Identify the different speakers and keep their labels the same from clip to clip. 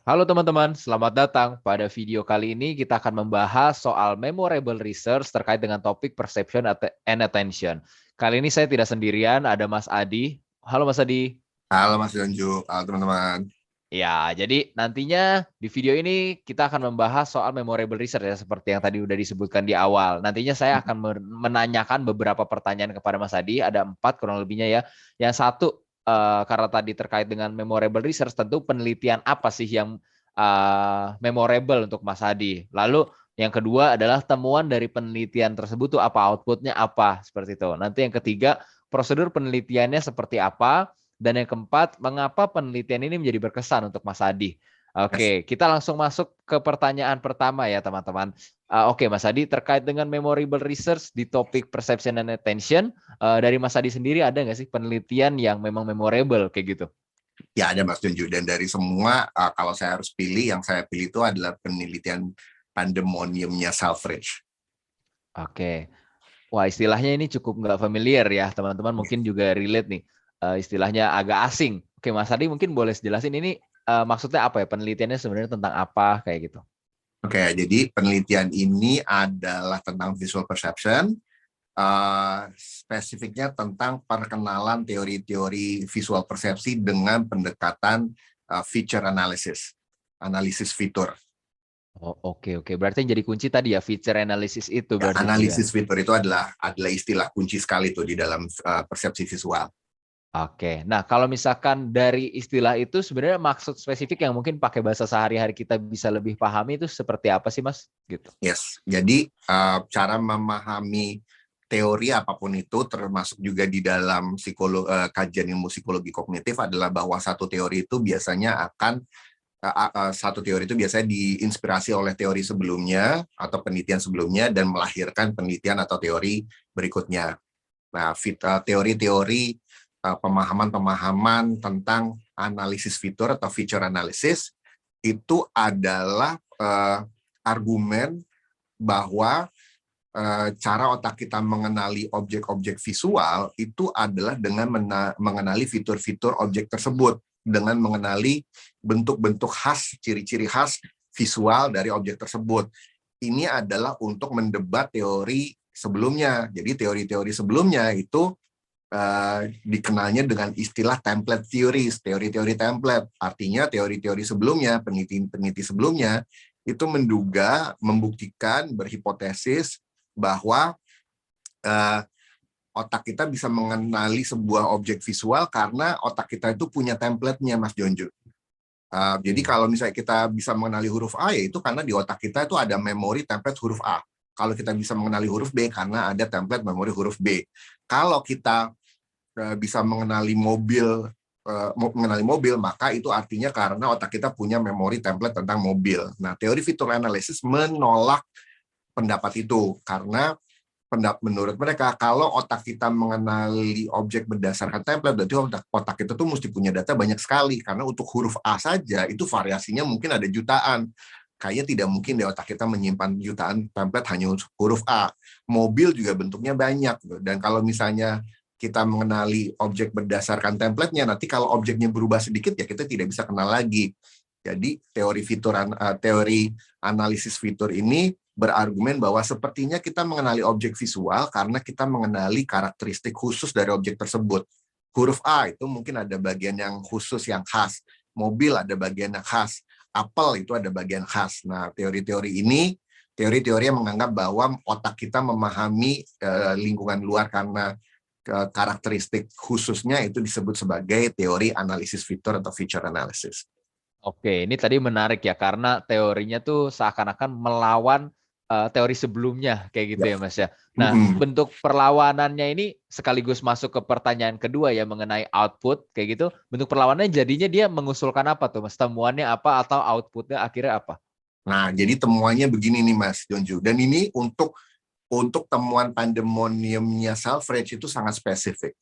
Speaker 1: Halo teman-teman, selamat datang. Pada video kali ini kita akan membahas soal memorable research terkait dengan topik perception and attention. Kali ini saya tidak sendirian, ada Mas Adi. Halo Mas Adi.
Speaker 2: Halo Mas Jonju, halo teman-teman.
Speaker 1: Ya, jadi nantinya di video ini kita akan membahas soal memorable research ya, seperti yang tadi udah disebutkan di awal. Nantinya saya akan menanyakan beberapa pertanyaan kepada Mas Adi, ada 4 kurang lebihnya ya. Yang satu, karena tadi terkait dengan memorable research, tentu penelitian apa sih yang memorable untuk Mas Adi. Lalu yang kedua adalah temuan dari penelitian tersebut tuh apa, outputnya apa, seperti itu. Nanti yang ketiga, prosedur penelitiannya seperti apa. Dan yang keempat, mengapa penelitian ini menjadi berkesan untuk Mas Adi?
Speaker 2: Yes.
Speaker 1: Oke, kita langsung masuk ke pertanyaan pertama ya teman-teman. Oke, Mas Adi, terkait dengan memorable research di topik perception and attention, dari Mas Adi sendiri ada nggak sih penelitian yang memang memorable kayak gitu?
Speaker 2: Ya ada Mas Jonju, dan dari semua kalau saya harus pilih, yang saya pilih itu adalah penelitian pandemoniumnya Selfridge.
Speaker 1: Oke, wah istilahnya ini cukup nggak familiar ya teman-teman, mungkin juga relate nih. Istilahnya agak asing. Oke, Mas Adi mungkin boleh jelasin ini maksudnya apa ya, penelitiannya sebenarnya tentang apa kayak gitu.
Speaker 2: Oke, jadi penelitian ini adalah tentang visual perception, spesifiknya tentang perkenalan teori-teori visual persepsi dengan pendekatan feature analysis, analisis fitur.
Speaker 1: Oh, oke. Berarti yang jadi kunci tadi ya feature analysis itu
Speaker 2: Ya,
Speaker 1: berarti itu ya.
Speaker 2: analisis fitur itu adalah istilah kunci sekali tuh di dalam persepsi visual.
Speaker 1: Oke. Nah, kalau misalkan dari istilah itu sebenarnya maksud spesifik yang mungkin pakai bahasa sehari-hari kita bisa lebih pahami itu seperti apa sih, Mas? Gitu.
Speaker 2: Yes, jadi cara memahami teori apapun itu, termasuk juga di dalam kajian ilmu psikologi kognitif, adalah bahwa satu teori itu biasanya diinspirasi oleh teori sebelumnya atau penelitian sebelumnya dan melahirkan penelitian atau teori berikutnya. Nah, teori-teori pemahaman-pemahaman tentang analisis fitur atau feature analysis itu adalah argumen bahwa cara otak kita mengenali objek-objek visual itu adalah dengan mengenali fitur-fitur objek tersebut, dengan mengenali bentuk-bentuk khas, ciri-ciri khas visual dari objek tersebut. Ini adalah untuk mendebat teori sebelumnya. Jadi teori-teori sebelumnya itu dikenalnya dengan istilah template theories, teori-teori template. Artinya teori-teori sebelumnya, peneliti-peneliti sebelumnya, itu membuktikan, berhipotesis bahwa otak kita bisa mengenali sebuah objek visual karena otak kita itu punya template-nya, Mas Jonju. Jadi kalau misalnya kita bisa mengenali huruf A, ya itu karena di otak kita itu ada memori template huruf A. Kalau kita bisa mengenali huruf B, karena ada template memori huruf B. Kalau kita bisa mengenali mobil, maka itu artinya karena otak kita punya memori template tentang mobil. Nah, teori feature analysis menolak pendapat itu karena menurut mereka kalau otak kita mengenali objek berdasarkan template, berarti otak kita tuh mesti punya data banyak sekali, karena untuk huruf A saja itu variasinya mungkin ada jutaan. Kayaknya tidak mungkin di otak kita menyimpan jutaan template hanya huruf A. Mobil juga bentuknya banyak, dan kalau misalnya kita mengenali objek berdasarkan template-nya, nanti kalau objeknya berubah sedikit ya kita tidak bisa kenal lagi. Jadi teori analisis fitur ini berargumen bahwa sepertinya kita mengenali objek visual karena kita mengenali karakteristik khusus dari objek tersebut. Huruf A itu mungkin ada bagian yang khusus yang khas, mobil ada bagian yang khas, apel itu ada bagian khas. Nah, teori-teori yang menganggap bahwa otak kita memahami lingkungan luar karena karakteristik khususnya itu disebut sebagai teori analisis fitur atau feature analysis.
Speaker 1: Oke, ini tadi menarik ya karena teorinya tuh seakan-akan melawan teori sebelumnya kayak gitu ya, Mas ya. Nah, bentuk perlawanannya ini sekaligus masuk ke pertanyaan kedua ya mengenai output kayak gitu. Bentuk perlawanannya jadinya dia mengusulkan apa tuh, Mas? Temuannya apa atau outputnya akhirnya apa?
Speaker 2: Nah, jadi temuannya begini nih, Mas Jonju. Dan ini untuk temuan pandemoniumnya Selfridge itu sangat spesifik.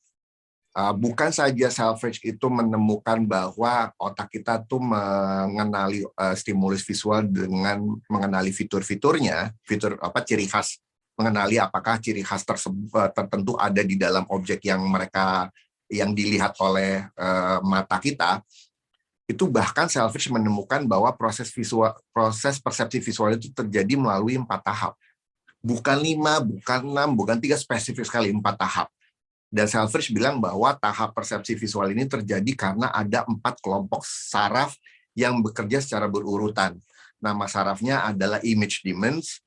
Speaker 2: Bukan saja Selfridge itu menemukan bahwa otak kita tuh mengenali stimulus visual dengan mengenali fitur-fiturnya, ciri khas, mengenali apakah ciri khas tertentu ada di dalam objek yang dilihat oleh mata kita. Itu bahkan Selfridge menemukan bahwa proses persepsi visual itu terjadi melalui 4 tahap. Bukan 5, bukan 6, bukan 3, spesifik sekali 4 tahap. Dan Selfridge bilang bahwa tahap persepsi visual ini terjadi karena ada 4 kelompok saraf yang bekerja secara berurutan. Nama sarafnya adalah image demons,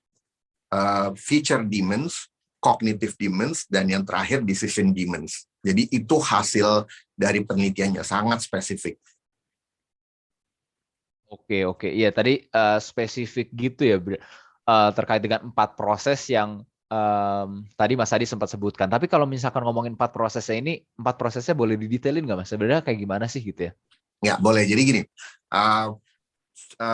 Speaker 2: feature demons, cognitive demons, dan yang terakhir decision demons. Jadi itu hasil dari penelitiannya, sangat spesifik.
Speaker 1: Oke, oke. Iya, tadi spesifik gitu ya, terkait dengan 4 proses yang tadi Mas Adi sempat sebutkan. Tapi kalau misalkan ngomongin 4 prosesnya ini, 4 prosesnya boleh didetailin nggak Mas? Sebenarnya kayak gimana sih gitu ya?
Speaker 2: Ya, boleh. Jadi gini,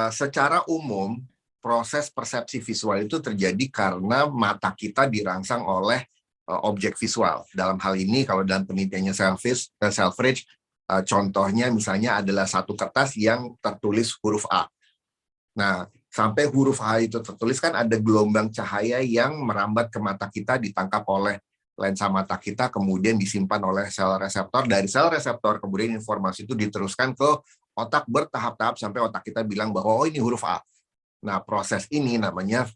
Speaker 2: secara umum, proses persepsi visual itu terjadi karena mata kita dirangsang oleh objek visual. Dalam hal ini, kalau dalam penelitiannya Selfridge, contohnya misalnya adalah satu kertas yang tertulis huruf A. Nah, sampai huruf A itu tertulis kan ada gelombang cahaya yang merambat ke mata kita, ditangkap oleh lensa mata kita, kemudian disimpan oleh sel reseptor. Dari sel reseptor, kemudian informasi itu diteruskan ke otak bertahap-tahap sampai otak kita bilang bahwa oh ini huruf A. Nah, proses ini namanya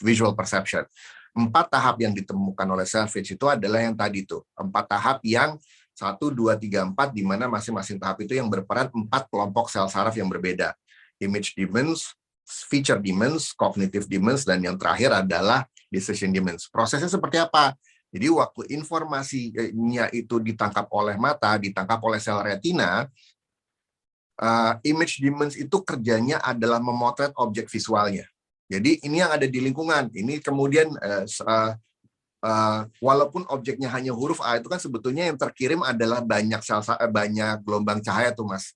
Speaker 2: visual perception. 4 tahap yang ditemukan oleh Selfridge itu adalah yang tadi tuh. 4 tahap yang 1, 2, 3, 4, di mana masing-masing tahap itu yang berperan 4 kelompok sel saraf yang berbeda. Image demons, feature demons, cognitive demons, dan yang terakhir adalah decision demons. Prosesnya seperti apa? Jadi waktu informasinya itu ditangkap oleh mata, ditangkap oleh sel retina, image demons itu kerjanya adalah memotret objek visualnya. Jadi ini yang ada di lingkungan. Ini kemudian walaupun objeknya hanya huruf A, itu kan sebetulnya yang terkirim adalah banyak gelombang cahaya tuh Mas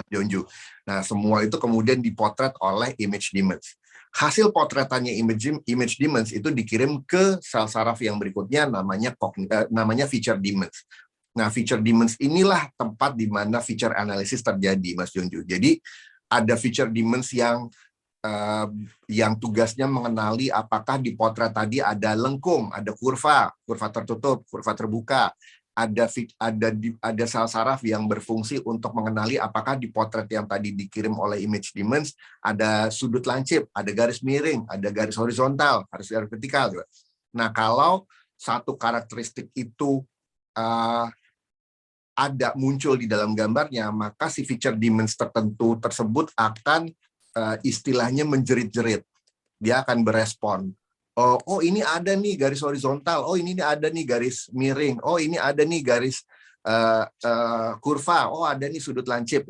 Speaker 2: Jonju. Nah, semua itu kemudian dipotret oleh image demons. Hasil potretannya image demons itu dikirim ke sel saraf yang berikutnya, namanya feature demons. Nah, feature demons inilah tempat di mana feature analysis terjadi, Mas Jonju. Jadi ada feature demons yang tugasnya mengenali apakah di potret tadi ada lengkung, ada kurva tertutup, kurva terbuka, ada sel saraf yang berfungsi untuk mengenali apakah di potret yang tadi dikirim oleh image demons ada sudut lancip, ada garis miring, ada garis horizontal, garis vertikal. Nah, kalau satu karakteristik itu ada muncul di dalam gambarnya, maka si feature demons tertentu tersebut akan istilahnya menjerit-jerit. Dia akan berespon. Oh ini ada nih garis horizontal. Oh ini ada nih garis miring. Oh ini ada nih garis kurva. Oh ada nih sudut lancip.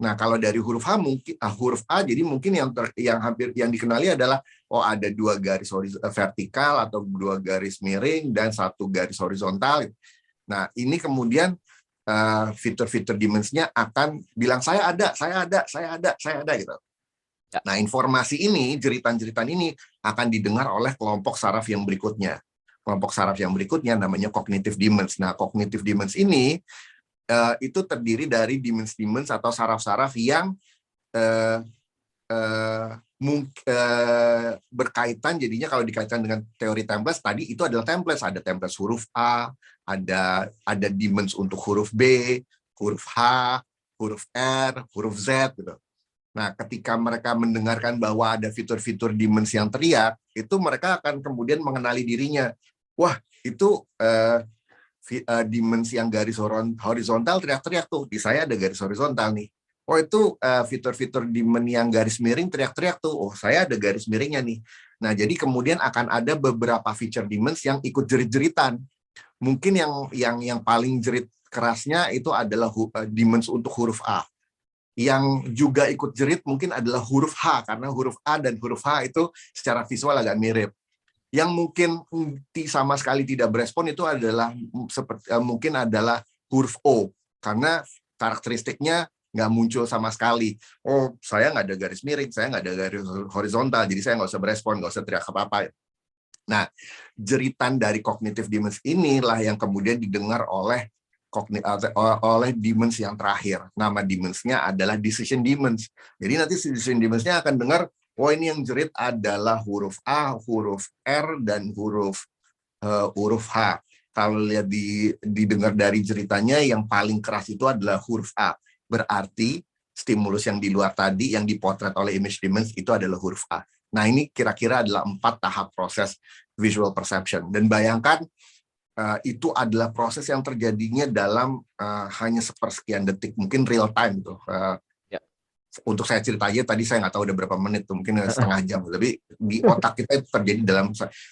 Speaker 2: Nah kalau dari huruf H mungkin huruf A, jadi mungkin yang hampir yang dikenali adalah oh ada 2 garis vertikal atau 2 garis miring dan 1 garis horizontal. Nah ini kemudian fitur-fitur demons-nya akan bilang saya ada gitu. Nah, informasi ini, jeritan-jeritan ini akan didengar oleh kelompok saraf yang berikutnya. Kelompok saraf yang berikutnya namanya cognitive demons. Nah, cognitive demons ini itu terdiri dari demons atau saraf-saraf yang berkaitan, jadinya kalau dikaitkan dengan teori templates tadi, itu adalah templates. Ada templates huruf A, ada demons untuk huruf B, huruf H, huruf R, huruf Z, gitu. Nah, ketika mereka mendengarkan bahwa ada fitur-fitur demons yang teriak, itu mereka akan kemudian mengenali dirinya. Wah, itu demons yang garis horizontal teriak-teriak tuh. Di saya ada garis horizontal nih. Oh, itu fitur-fitur demon yang garis miring teriak-teriak tuh. Oh, saya ada garis miringnya nih. Nah, jadi kemudian akan ada beberapa feature demons yang ikut jerit-jeritan. Mungkin yang paling jerit kerasnya itu adalah demons untuk huruf A. Yang juga ikut jerit mungkin adalah huruf H, karena huruf A dan huruf H itu secara visual agak mirip. Yang mungkin sama sekali tidak berespon itu adalah mungkin adalah huruf O, karena karakteristiknya nggak muncul sama sekali. Oh, saya nggak ada garis miring, saya nggak ada garis horizontal, jadi saya nggak usah berespon, nggak usah teriak apa-apa. Nah, jeritan dari cognitive demons inilah yang kemudian didengar oleh demons yang terakhir. Nama demons-nya adalah decision demons. Jadi nanti decision demons-nya akan dengar, oh ini yang jerit adalah huruf A, huruf R, dan huruf H. Kalau lihat didengar dari ceritanya, yang paling keras itu adalah huruf A. berarti stimulus yang di luar tadi yang dipotret oleh image demands itu adalah huruf A. Nah, ini kira-kira adalah 4 tahap proses visual perception. Dan bayangkan itu adalah proses yang terjadinya dalam hanya sepersekian detik, mungkin real time tuh.
Speaker 1: Ya.
Speaker 2: Untuk saya cerita aja tadi saya nggak tahu udah berapa menit tuh, mungkin setengah jam, tapi di otak kita itu terjadi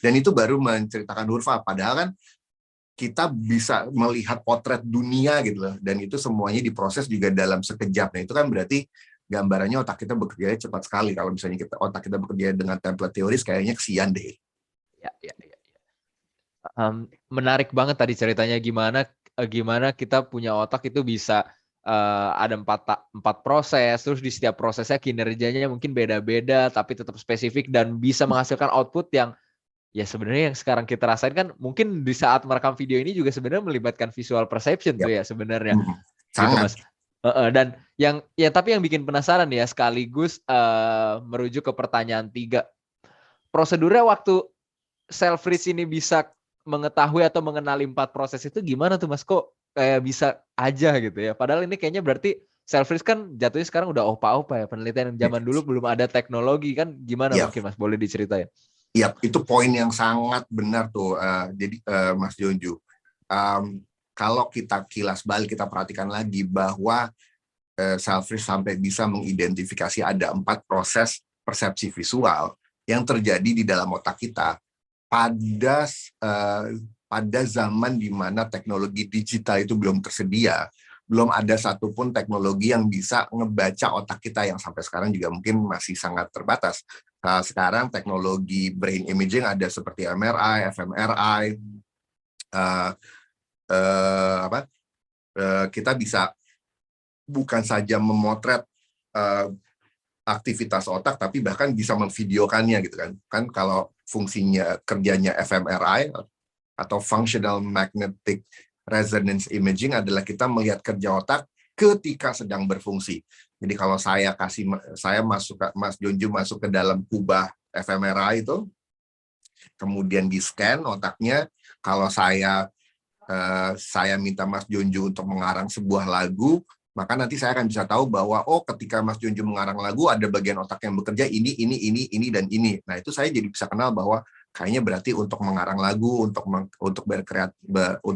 Speaker 2: dan itu baru menceritakan huruf A. Padahal kan kita bisa melihat potret dunia gitu loh, dan itu semuanya diproses juga dalam sekejap. Nah, itu kan berarti gambarannya otak kita bekerja cepat sekali. Kalau misalnya otak kita bekerja dengan template teoris, kayaknya kesian deh.
Speaker 1: Ya. Menarik banget tadi ceritanya gimana kita punya otak itu bisa ada empat proses, terus di setiap prosesnya kinerjanya mungkin beda-beda, tapi tetap spesifik dan bisa menghasilkan output yang ya sebenarnya yang sekarang kita rasain kan mungkin di saat merekam video ini juga sebenarnya melibatkan visual perception tuh ya sebenarnya. Gitu
Speaker 2: Sangat.
Speaker 1: Mas. Dan tapi yang bikin penasaran ya sekaligus merujuk ke pertanyaan 3. Prosedurnya waktu Selfridge ini bisa mengetahui atau mengenali 4 proses itu gimana tuh Mas? Kok kayak bisa aja gitu ya? Padahal ini kayaknya berarti Selfridge kan jatuhnya sekarang udah opa-opa ya, penelitian yang zaman dulu belum ada teknologi kan, gimana mungkin Mas? Boleh diceritain?
Speaker 2: Iya, itu poin yang sangat benar tuh. Jadi Mas Jonju, kalau kita kilas balik, kita perhatikan lagi bahwa Selfridge sampai bisa mengidentifikasi ada 4 proses persepsi visual yang terjadi di dalam otak kita pada zaman di mana teknologi digital itu belum tersedia, belum ada satupun teknologi yang bisa ngebaca otak kita, yang sampai sekarang juga mungkin masih sangat terbatas. Sekarang teknologi brain imaging ada seperti MRI, fMRI, kita bisa bukan saja memotret aktivitas otak, tapi bahkan bisa memvideokannya gitu kan. Kan kalau fungsinya kerjanya fMRI atau functional magnetic resonance imaging adalah kita melihat kerja otak ketika sedang berfungsi. Jadi kalau Mas Jonju masuk ke dalam kubah fMRI itu, kemudian di scan otaknya, kalau saya minta Mas Jonju untuk mengarang sebuah lagu, maka nanti saya akan bisa tahu bahwa ketika Mas Jonju mengarang lagu ada bagian otak yang bekerja ini dan ini. Nah, itu saya jadi bisa kenal bahwa kayaknya berarti untuk mengarang lagu, untuk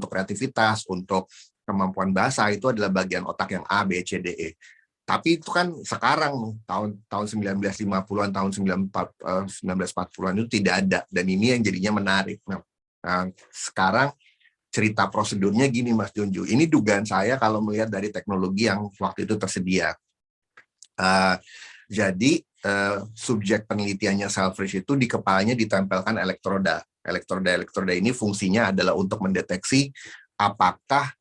Speaker 2: kreativitas, untuk kemampuan bahasa itu adalah bagian otak yang A, B, C, D, E. Tapi itu kan sekarang tahun 1950-an, tahun 1940-an itu tidak ada, dan ini yang jadinya menarik. Nah, sekarang cerita prosedurnya gini Mas Jonju. Ini dugaan saya kalau melihat dari teknologi yang waktu itu tersedia. Jadi subjek penelitiannya Selfridge itu di kepalanya ditempelkan elektroda. Elektroda ini fungsinya adalah untuk mendeteksi apakah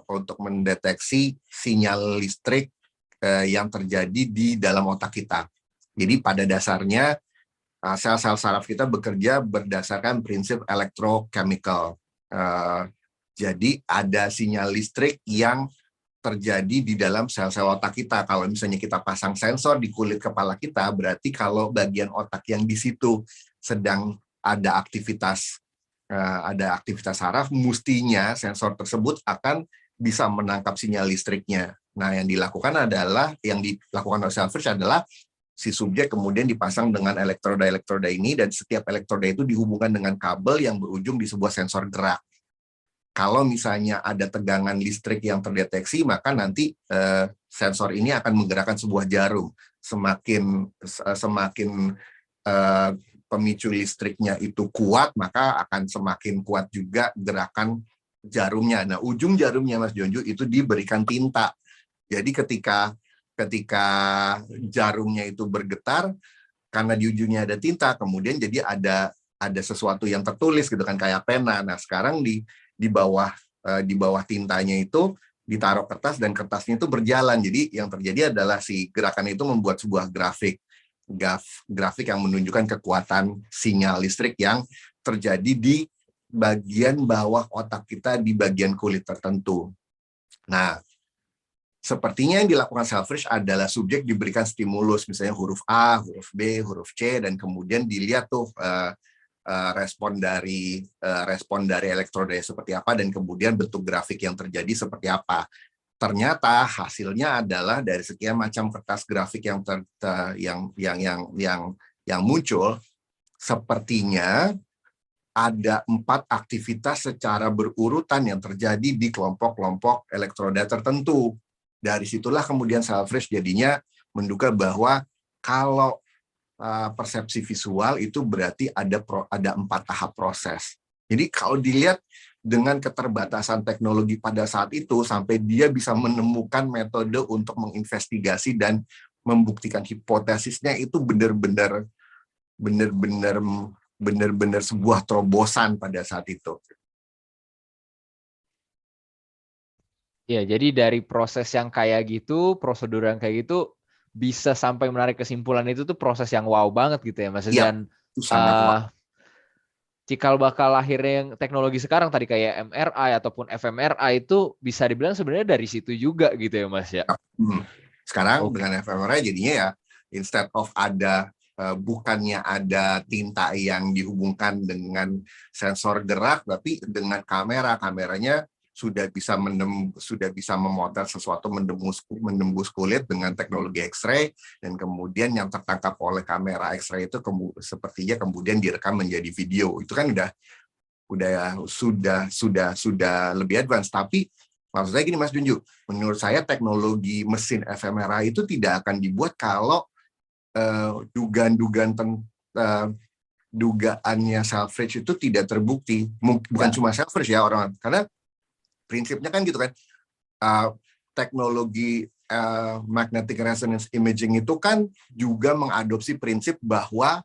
Speaker 2: untuk mendeteksi sinyal listrik yang terjadi di dalam otak kita. Jadi pada dasarnya sel-sel saraf kita bekerja berdasarkan prinsip elektrochemical. Jadi ada sinyal listrik yang terjadi di dalam sel-sel otak kita. Kalau misalnya kita pasang sensor di kulit kepala kita, berarti kalau bagian otak yang di situ sedang ada aktivitas saraf, mestinya sensor tersebut akan bisa menangkap sinyal listriknya. Nah, yang dilakukan oleh Selfridge adalah si subjek kemudian dipasang dengan elektroda ini, dan setiap elektroda itu dihubungkan dengan kabel yang berujung di sebuah sensor gerak. Kalau misalnya ada tegangan listrik yang terdeteksi, maka nanti sensor ini akan menggerakkan sebuah jarum. Semakin pemicu listriknya itu kuat, maka akan semakin kuat juga gerakan jarumnya. Nah, ujung jarumnya Mas Jonju itu diberikan tinta. Jadi ketika jarumnya itu bergetar, karena di ujungnya ada tinta, kemudian jadi ada sesuatu yang tertulis gitu kan, kayak pena. Nah, sekarang di bawah tintanya itu ditaruh kertas, dan kertasnya itu berjalan. Jadi yang terjadi adalah si gerakan itu membuat sebuah grafik yang menunjukkan kekuatan sinyal listrik yang terjadi di bagian bawah otak kita, di bagian kulit tertentu. Nah, sepertinya yang dilakukan Selfridge adalah subjek diberikan stimulus, misalnya huruf A, huruf B, huruf C, dan kemudian dilihat tuh respon dari elektroda seperti apa, dan kemudian bentuk grafik yang terjadi seperti apa. ternyata hasilnya adalah dari sekian macam kertas grafik yang muncul, sepertinya ada 4 aktivitas secara berurutan yang terjadi di kelompok-kelompok elektroda tertentu. Dari situlah kemudian Selfridge jadinya menduga bahwa kalau persepsi visual itu berarti ada 4 tahap proses. Jadi kalau dilihat dengan keterbatasan teknologi pada saat itu, sampai dia bisa menemukan metode untuk menginvestigasi dan membuktikan hipotesisnya, itu benar-benar sebuah terobosan pada saat itu.
Speaker 1: Ya, jadi dari proses yang kayak gitu, prosedur yang kayak gitu, bisa sampai menarik kesimpulan itu tuh proses yang wow banget gitu ya, Mas.
Speaker 2: Iya,
Speaker 1: Dan
Speaker 2: itu sangat wow.
Speaker 1: cikal bakal lahirnya yang teknologi sekarang tadi kayak MRI ataupun fMRI itu bisa dibilang sebenarnya dari situ juga gitu ya, Mas ya.
Speaker 2: Sekarang dengan fMRI jadinya ya, instead of bukannya ada tinta yang dihubungkan dengan sensor gerak, tapi dengan kameranya sudah bisa memotret sesuatu menembus kulit dengan teknologi X-ray, dan kemudian yang tertangkap oleh kamera X-ray itu sepertinya kemudian direkam menjadi video. Itu kan sudah lebih advance. Tapi maksud saya gini, Mas Junju, menurut saya teknologi mesin fMRI itu tidak akan dibuat kalau dugaannya Selfridge itu tidak terbukti. Bukan cuma Selfridge ya, orang, karena prinsipnya kan gitu kan, teknologi magnetic resonance imaging itu kan juga mengadopsi prinsip bahwa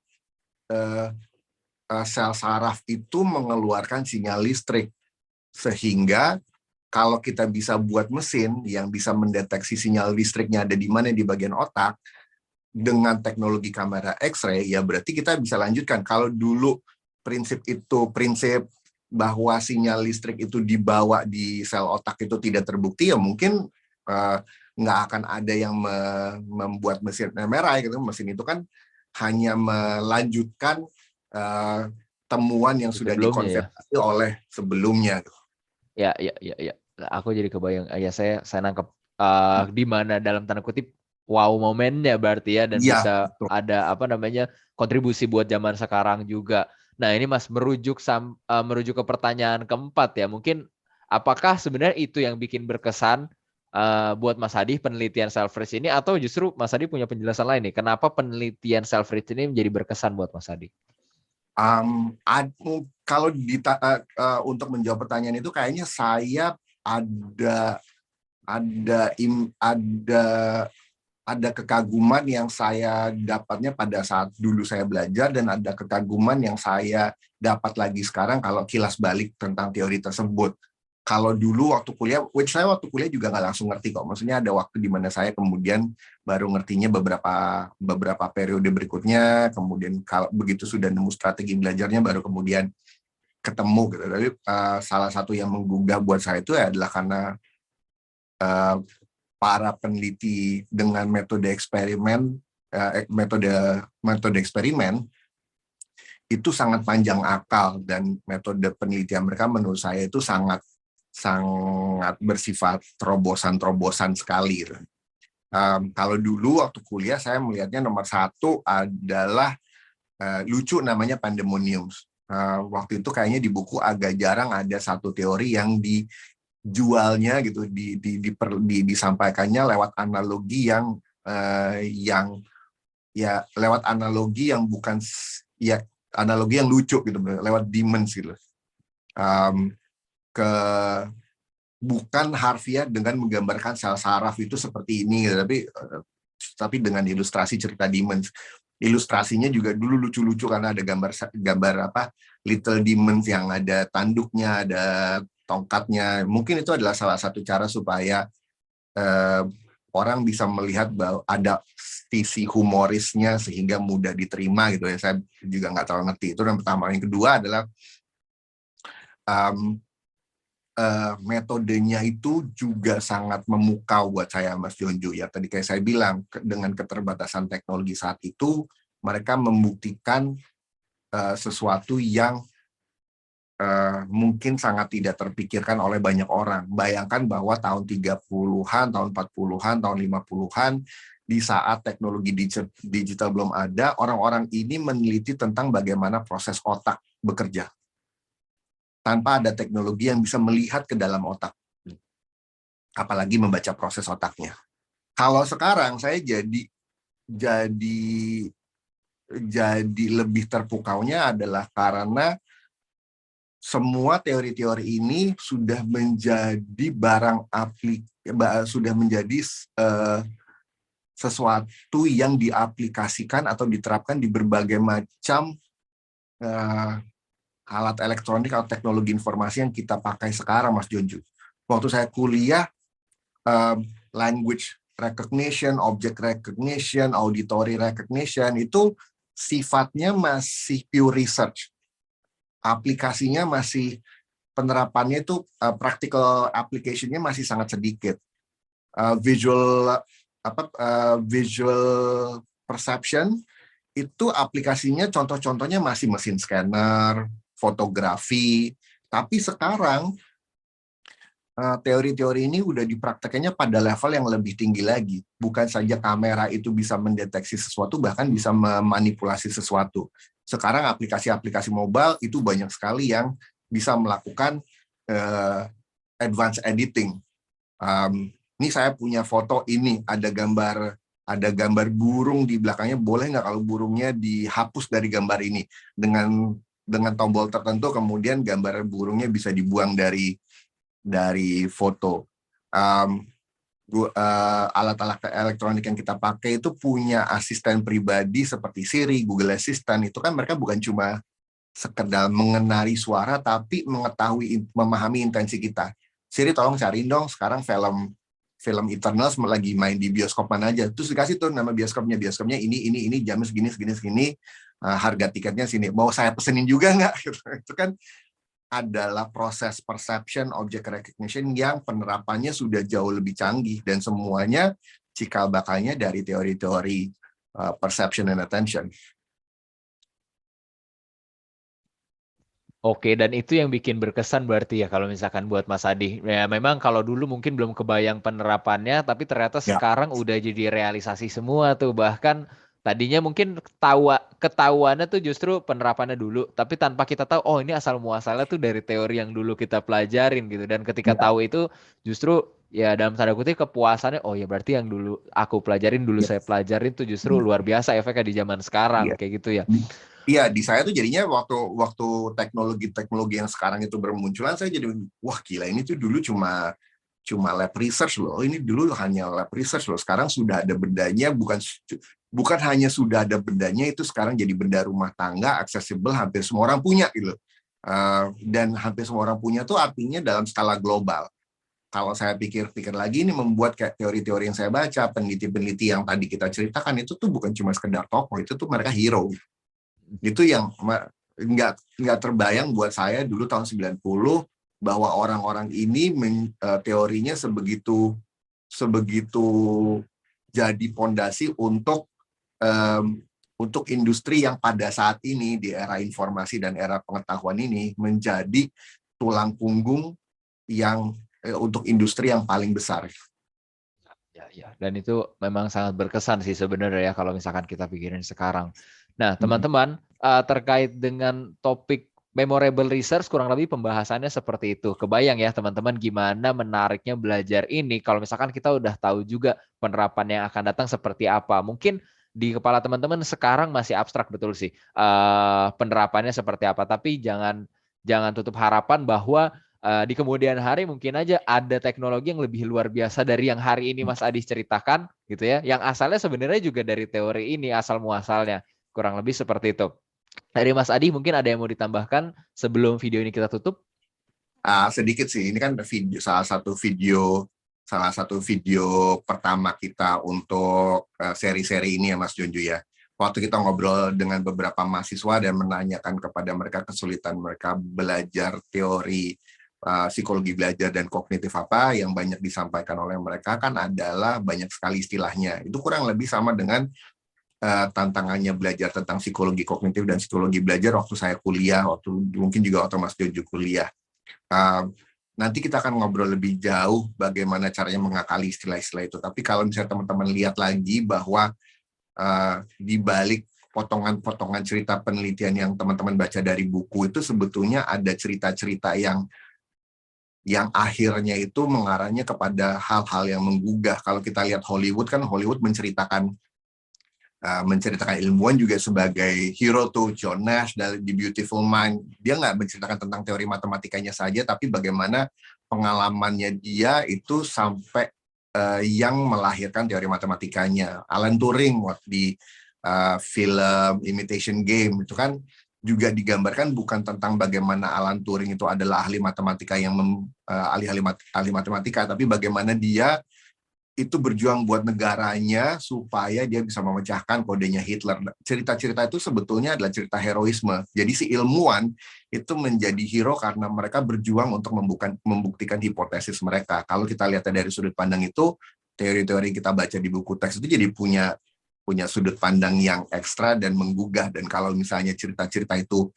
Speaker 2: sel saraf itu mengeluarkan sinyal listrik, sehingga kalau kita bisa buat mesin yang bisa mendeteksi sinyal listriknya ada di mana di bagian otak dengan teknologi kamera X-ray, ya berarti kita bisa lanjutkan. Kalau dulu prinsip bahwa sinyal listrik itu dibawa di sel otak itu tidak terbukti, ya mungkin nggak akan ada yang membuat mesin MRI gitu. Mesin itu kan hanya melanjutkan temuan yang sudah dikonfirmasi oleh sebelumnya.
Speaker 1: Ya. Aku jadi kebayang. Ya, saya nangkep di mana dalam tanda kutip wow momennya berarti ya, dan bisa betul. Ada kontribusi buat zaman sekarang juga. Nah, ini Mas merujuk ke pertanyaan keempat ya. Mungkin apakah sebenarnya itu yang bikin berkesan buat Mas Hadi penelitian Selfridge ini, atau justru Mas Hadi punya penjelasan lain nih? Kenapa penelitian Selfridge ini menjadi berkesan buat Mas Hadi?
Speaker 2: Kalau untuk menjawab pertanyaan itu, kayaknya saya ada kekaguman yang saya dapatnya pada saat dulu saya belajar, dan ada kekaguman yang saya dapat lagi sekarang kalau kilas balik tentang teori tersebut. Kalau dulu waktu kuliah, saya waktu kuliah juga nggak langsung ngerti kok. Maksudnya ada waktu di mana saya kemudian baru ngertinya beberapa periode berikutnya. Kemudian kalau begitu sudah nemu strategi belajarnya, baru kemudian ketemu gitu. Tapi salah satu yang menggugah buat saya itu adalah karena para peneliti dengan metode eksperimen itu sangat panjang akal, dan metode penelitian mereka menurut saya itu sangat bersifat terobosan sekali. Kalau dulu waktu kuliah saya melihatnya nomor satu adalah lucu, namanya pandemonium. Waktu itu kayaknya di buku agak jarang ada satu teori yang dijualnya gitu, disampaikannya lewat analogi yang lewat analogi yang bukan ya analogi yang lucu gitu, lewat demons gitu. Bukan harfiah dengan menggambarkan sel saraf itu seperti ini, tapi dengan ilustrasi cerita demons. Ilustrasinya juga dulu lucu-lucu karena ada gambar little demons yang ada tanduknya, ada tongkatnya. Mungkin itu adalah salah satu cara supaya orang bisa melihat bahwa ada sisi humorisnya sehingga mudah diterima gitu ya. Saya juga nggak terlalu ngerti. Itu yang pertama. Yang kedua adalah metodenya itu juga sangat memukau buat saya, Mas Jonjo. Ya tadi kayak saya bilang, dengan keterbatasan teknologi saat itu, mereka membuktikan sesuatu yang mungkin sangat tidak terpikirkan oleh banyak orang. Bayangkan bahwa tahun 30-an, tahun 40-an, tahun 50-an, di saat teknologi digital belum ada, orang-orang ini meneliti tentang bagaimana proses otak bekerja. Tanpa ada teknologi yang bisa melihat ke dalam otak. Apalagi membaca proses otaknya. Kalau sekarang saya jadi lebih terpukaunya adalah karena semua teori-teori ini sudah menjadi sudah menjadi sesuatu yang diaplikasikan atau diterapkan di berbagai macam alat elektronik atau teknologi informasi yang kita pakai sekarang, Mas Jonju. Waktu saya kuliah, language recognition, object recognition, auditory recognition, itu sifatnya masih pure research. Aplikasinya masih, penerapannya itu practical application-nya masih sangat sedikit. Visual perception itu aplikasinya contoh-contohnya masih mesin scanner, fotografi. Tapi sekarang teori-teori ini udah dipraktekannya pada level yang lebih tinggi lagi. Bukan saja kamera itu bisa mendeteksi sesuatu, bahkan bisa memanipulasi sesuatu. Sekarang aplikasi-aplikasi mobile itu banyak sekali yang bisa melakukan advanced editing. Ini saya punya foto ini, ada gambar burung di belakangnya, boleh nggak kalau burungnya dihapus dari gambar ini? Dengan tombol tertentu, kemudian gambar burungnya bisa dibuang dari foto. Alat-alat elektronik yang kita pakai itu punya asisten pribadi seperti Siri, Google Assistant, itu kan mereka bukan cuma sekedar mengenali suara, tapi memahami intensi kita. Siri, tolong cariin dong sekarang film Eternals lagi main di bioskop mana aja. Terus dikasih tuh nama bioskopnya ini, jamnya segini, harga tiketnya sini. Mau saya pesenin juga nggak? Itu kan adalah proses perception, object recognition yang penerapannya sudah jauh lebih canggih, dan semuanya cikal bakalnya dari teori-teori perception and attention.
Speaker 1: Oke, dan itu yang bikin berkesan berarti ya kalau misalkan buat Mas Adi. Ya memang kalau dulu mungkin belum kebayang penerapannya, tapi ternyata
Speaker 2: Ya.
Speaker 1: sekarang udah jadi realisasi semua tuh. Bahkan tadinya mungkin ketahuannya tuh justru penerapannya dulu, tapi tanpa kita tahu, oh ini asal muasalnya tuh dari teori yang dulu kita pelajarin gitu. Dan ketika
Speaker 2: Ya.
Speaker 1: tahu itu justru ya dalam tanda kutip kepuasannya, oh ya berarti yang dulu aku pelajarin, dulu
Speaker 2: Ya.
Speaker 1: saya pelajarin tuh justru luar biasa efeknya di zaman sekarang
Speaker 2: Ya.
Speaker 1: kayak gitu ya.
Speaker 2: Iya, di saya tuh jadinya waktu teknologi yang sekarang itu bermunculan, saya jadi, wah gila, ini tuh dulu cuma lab research loh. Ini dulu hanya lab research loh. Sekarang sudah ada bendanya, bukan hanya sudah ada bendanya, itu sekarang jadi benda rumah tangga, accessible, hampir semua orang punya gitu. Dan hampir semua orang punya tuh artinya dalam skala global. Kalau saya pikir-pikir lagi, ini membuat kayak teori-teori yang saya baca, peneliti-peneliti yang tadi kita ceritakan, itu tuh bukan cuma sekedar tokoh, itu tuh mereka hero. Itu yang nggak terbayang buat saya dulu tahun 90, bahwa orang-orang ini teorinya sebegitu jadi pondasi untuk industri yang pada saat ini di era informasi dan era pengetahuan ini menjadi tulang punggung yang untuk industri yang paling besar.
Speaker 1: Ya. Dan itu memang sangat berkesan sih sebenarnya ya kalau misalkan kita pikirin sekarang. Nah, teman-teman, terkait dengan topik memorable research, kurang lebih pembahasannya seperti itu. Kebayang ya teman-teman gimana menariknya belajar ini kalau misalkan kita udah tahu juga penerapan yang akan datang seperti apa. Mungkin di kepala teman-teman sekarang masih abstrak betul sih penerapannya seperti apa. Tapi jangan tutup harapan bahwa di kemudian hari mungkin aja ada teknologi yang lebih luar biasa dari yang hari ini Mas Adi ceritakan gitu ya. Yang asalnya sebenarnya juga dari teori ini asal muasalnya. Kurang lebih seperti itu. Dari Mas Adi mungkin ada yang mau ditambahkan sebelum video ini kita tutup?
Speaker 2: Sedikit sih, ini kan salah satu video pertama kita untuk seri-seri ini ya Mas Junju ya. Waktu kita ngobrol dengan beberapa mahasiswa dan menanyakan kepada mereka kesulitan mereka belajar teori psikologi belajar dan kognitif apa, yang banyak disampaikan oleh mereka kan adalah banyak sekali istilahnya. Itu kurang lebih sama dengan tantangannya belajar tentang psikologi kognitif dan psikologi belajar waktu saya kuliah, mungkin juga waktu Mas Jojo kuliah. Nanti kita akan ngobrol lebih jauh bagaimana caranya mengakali istilah-istilah itu. Tapi kalau misalnya teman-teman lihat lagi bahwa di balik potongan-potongan cerita penelitian yang teman-teman baca dari buku itu sebetulnya ada cerita-cerita yang akhirnya itu mengarahnya kepada hal-hal yang menggugah. Kalau kita lihat Hollywood kan, Hollywood menceritakan ilmuwan juga sebagai hero tuh, John Nash dari The Beautiful Mind. Dia nggak menceritakan tentang teori matematikanya saja, tapi bagaimana pengalamannya dia itu sampai yang melahirkan teori matematikanya. Alan Turing di film Imitation Game itu kan juga digambarkan bukan tentang bagaimana Alan Turing itu adalah ahli matematika yang ahli matematika, tapi bagaimana dia itu berjuang buat negaranya supaya dia bisa memecahkan kodenya Hitler. Cerita-cerita itu sebetulnya adalah cerita heroisme. Jadi si ilmuwan itu menjadi hero karena mereka berjuang untuk membuktikan hipotesis mereka. Kalau kita lihat dari sudut pandang itu, teori-teori kita baca di buku teks itu jadi punya sudut pandang yang ekstra dan menggugah. Dan kalau misalnya cerita-cerita itu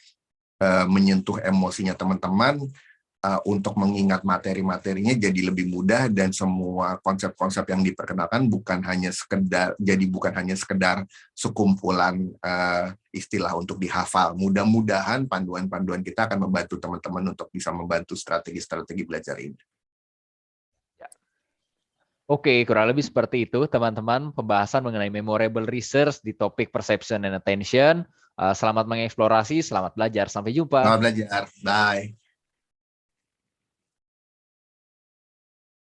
Speaker 2: menyentuh emosinya teman-teman, untuk mengingat materi-materinya jadi lebih mudah, dan semua konsep-konsep yang diperkenalkan bukan hanya sekedar sekumpulan istilah untuk dihafal. Mudah-mudahan panduan-panduan kita akan membantu teman-teman untuk bisa membantu strategi-strategi belajar ini.
Speaker 1: Oke, kurang lebih seperti itu teman-teman pembahasan mengenai memorable research di topik perception and attention. Selamat mengeksplorasi, selamat belajar. Sampai jumpa.
Speaker 2: Selamat belajar. Bye.